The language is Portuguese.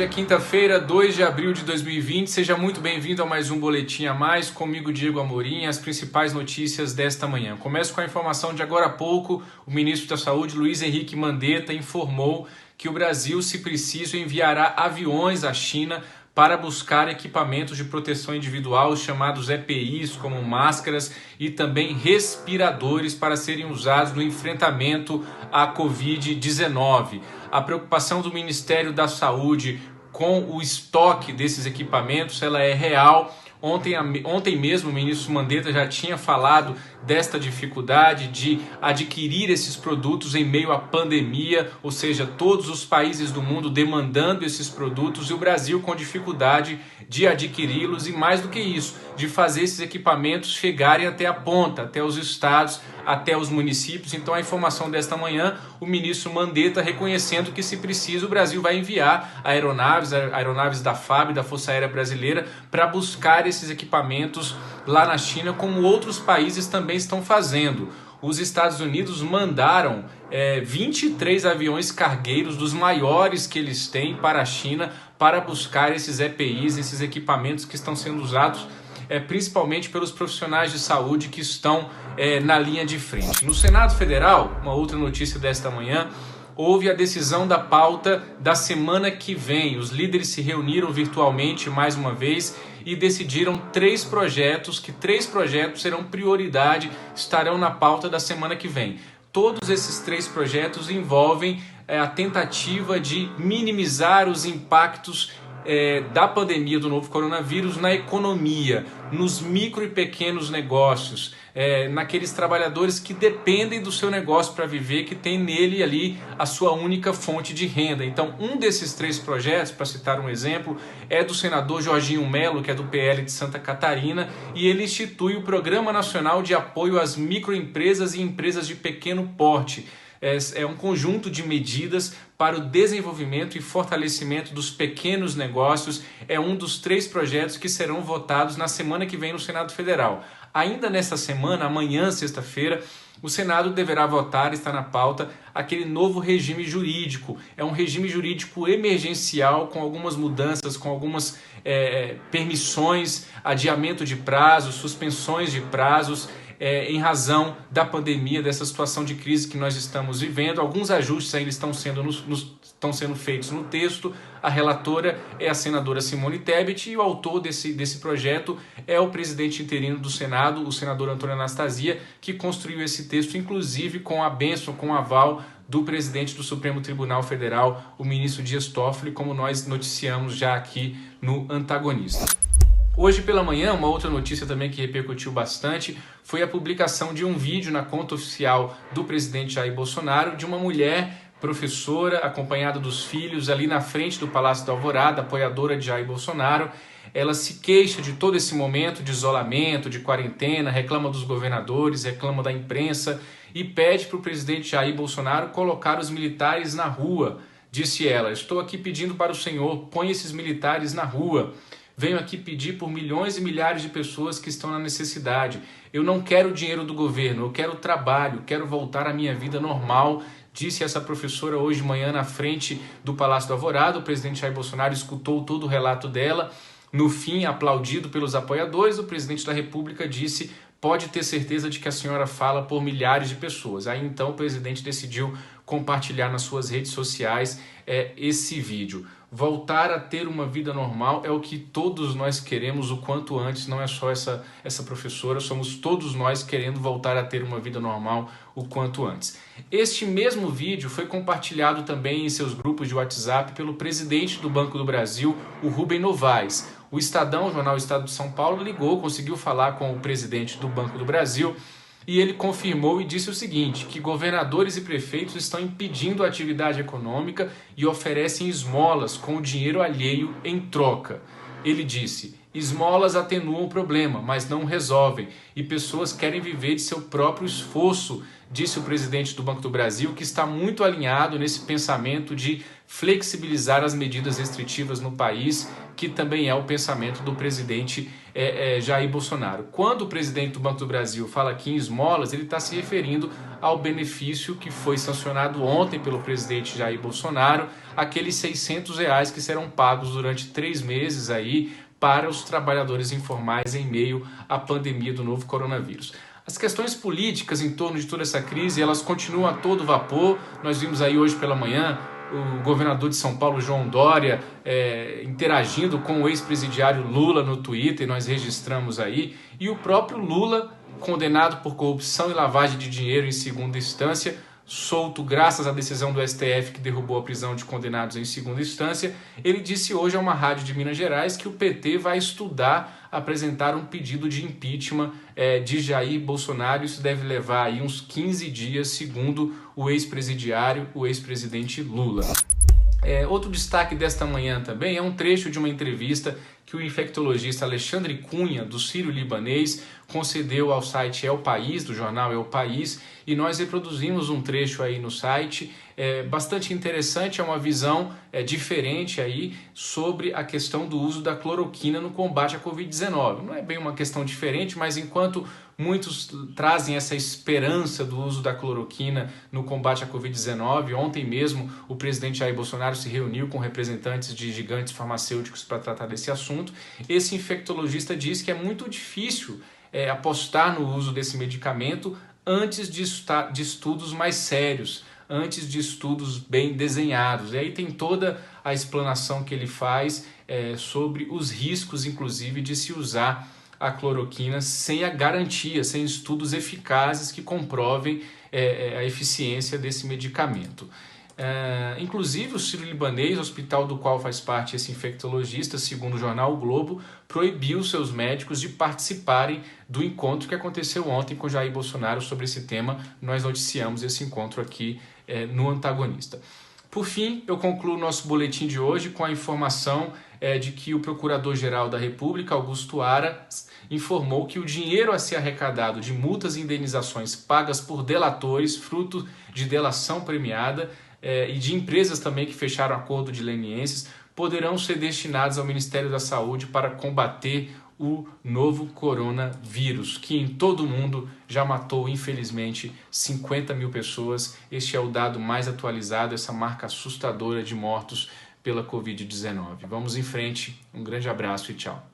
é quinta-feira, 2 de abril de 2020. Seja muito bem-vindo a mais um Boletim a Mais, comigo Diego Amorim, as principais notícias desta manhã. Começo com a informação de agora há pouco, o ministro da Saúde, Luiz Henrique Mandetta, informou que o Brasil, se preciso, enviará aviões à China para buscar equipamentos de proteção individual, os chamados EPIs, como máscaras e também respiradores para serem usados no enfrentamento à Covid-19. A preocupação do Ministério da Saúde com o estoque desses equipamentos, ela é real. Ontem mesmo o ministro Mandetta já tinha falado desta dificuldade de adquirir esses produtos em meio à pandemia, ou seja, todos os países do mundo demandando esses produtos e o Brasil com dificuldade de adquiri-los e, mais do que isso, de fazer esses equipamentos chegarem até a ponta, até os estados, até os municípios. Então a informação desta manhã, o ministro Mandetta reconhecendo que, se preciso, o Brasil vai enviar aeronaves da FAB, da Força Aérea Brasileira, para buscar esses equipamentos lá na China, como outros países também estão fazendo. Os Estados Unidos mandaram 23 aviões cargueiros, dos maiores que eles têm, para a China, para buscar esses EPIs, esses equipamentos que estão sendo usados principalmente pelos profissionais de saúde que estão na linha de frente. No Senado Federal, uma outra notícia desta manhã, houve a decisão da pauta da semana que vem. Os líderes se reuniram virtualmente mais uma vez e decidiram três projetos serão prioridade, estarão na pauta da semana que vem. Todos esses três projetos envolvem a tentativa de minimizar os impactos da pandemia do novo coronavírus na economia, nos micro e pequenos negócios, naqueles trabalhadores que dependem do seu negócio para viver, que tem nele ali a sua única fonte de renda. Então, um desses três projetos, para citar um exemplo, é do senador Jorginho Melo, que é do PL de Santa Catarina, e ele institui o Programa Nacional de Apoio às Microempresas e Empresas de Pequeno Porte. É um conjunto de medidas para o desenvolvimento e fortalecimento dos pequenos negócios. É um dos três projetos que serão votados na semana que vem no Senado Federal. Ainda nesta semana, amanhã, sexta-feira, o Senado deverá votar, está na pauta, aquele novo regime jurídico. É um regime jurídico emergencial, com algumas mudanças, com algumas permissões, adiamento de prazos, suspensões de prazos, em razão da pandemia, dessa situação de crise que nós estamos vivendo. Alguns ajustes ainda estão sendo feitos no texto. A relatora é a senadora Simone Tebet e o autor desse projeto é o presidente interino do Senado, o senador Antônio Anastasia, que construiu esse texto, inclusive com a bênção, com o aval do presidente do Supremo Tribunal Federal, o ministro Dias Toffoli, como nós noticiamos já aqui no Antagonista. Hoje pela manhã, uma outra notícia também que repercutiu bastante foi a publicação de um vídeo na conta oficial do presidente Jair Bolsonaro de uma mulher professora acompanhada dos filhos ali na frente do Palácio da Alvorada, apoiadora de Jair Bolsonaro. Ela se queixa de todo esse momento de isolamento, de quarentena, reclama dos governadores, reclama da imprensa e pede para o presidente Jair Bolsonaro colocar os militares na rua. Disse ela: "Estou aqui pedindo para o senhor, põe esses militares na rua. Venho aqui pedir por milhões e milhares de pessoas que estão na necessidade. Eu não quero o dinheiro do governo, eu quero trabalho, quero voltar à minha vida normal", disse essa professora hoje de manhã na frente do Palácio do Alvorada. O presidente Jair Bolsonaro escutou todo o relato dela. No fim, aplaudido pelos apoiadores, o presidente da República disse: "Pode ter certeza de que a senhora fala por milhares de pessoas". Aí então o presidente decidiu compartilhar nas suas redes sociais esse vídeo. Voltar a ter uma vida normal é o que todos nós queremos o quanto antes, não é só essa professora, somos todos nós querendo voltar a ter uma vida normal o quanto antes. Este mesmo vídeo foi compartilhado também em seus grupos de WhatsApp pelo presidente do Banco do Brasil, o Rubem Novaes. O Estadão, o jornal Estado de São Paulo, conseguiu falar com o presidente do Banco do Brasil e ele confirmou e disse o seguinte, que governadores e prefeitos estão impedindo a atividade econômica e oferecem esmolas com o dinheiro alheio em troca. Ele disse: "Esmolas atenuam o problema, mas não resolvem, e pessoas querem viver de seu próprio esforço", disse o presidente do Banco do Brasil, que está muito alinhado nesse pensamento de flexibilizar as medidas restritivas no país, que também é o pensamento do presidente Jair Bolsonaro. Quando o presidente do Banco do Brasil fala aqui em esmolas, ele está se referindo ao benefício que foi sancionado ontem pelo presidente Jair Bolsonaro, aqueles R$600 que serão pagos durante 3 meses aí para os trabalhadores informais em meio à pandemia do novo coronavírus. As questões políticas em torno de toda essa crise, elas continuam a todo vapor. Nós vimos aí hoje pela manhã o governador de São Paulo, João Dória, interagindo com o ex-presidiário Lula no Twitter, nós registramos aí, e o próprio Lula, condenado por corrupção e lavagem de dinheiro em segunda instância, solto graças à decisão do STF que derrubou a prisão de condenados em segunda instância, ele disse hoje a uma rádio de Minas Gerais que o PT vai estudar apresentar um pedido de impeachment de Jair Bolsonaro. Isso deve levar aí uns 15 dias, segundo o ex-presidiário, o ex-presidente Lula. Outro destaque desta manhã também é um trecho de uma entrevista que o infectologista Alexandre Cunha, do Sírio-Libanês, concedeu ao site El País, do jornal El País, e nós reproduzimos um trecho aí no site, bastante interessante, é uma visão diferente aí sobre a questão do uso da cloroquina no combate à Covid-19. Não é bem uma questão diferente, mas enquanto muitos trazem essa esperança do uso da cloroquina no combate à Covid-19, ontem mesmo o presidente Jair Bolsonaro se reuniu com representantes de gigantes farmacêuticos para tratar desse assunto. Esse infectologista diz que é muito difícil apostar no uso desse medicamento antes de estudos mais sérios, antes de estudos bem desenhados. E aí tem toda a explanação que ele faz sobre os riscos, inclusive, de se usar a cloroquina sem a garantia, sem estudos eficazes que comprovem a eficiência desse medicamento. Inclusive o Sírio-Libanês, hospital do qual faz parte esse infectologista, segundo o jornal O Globo, proibiu seus médicos de participarem do encontro que aconteceu ontem com Jair Bolsonaro sobre esse tema. Nós noticiamos esse encontro aqui no Antagonista. Por fim, eu concluo o nosso boletim de hoje com a informação de que o Procurador-Geral da República, Augusto Aras, informou que o dinheiro a ser arrecadado de multas e indenizações pagas por delatores, fruto de delação premiada, e de empresas também que fecharam acordo de leniências, poderão ser destinados ao Ministério da Saúde para combater o novo coronavírus, que em todo o mundo já matou, infelizmente, 50 mil pessoas. Este é o dado mais atualizado, essa marca assustadora de mortos pela Covid-19. Vamos em frente, um grande abraço e tchau.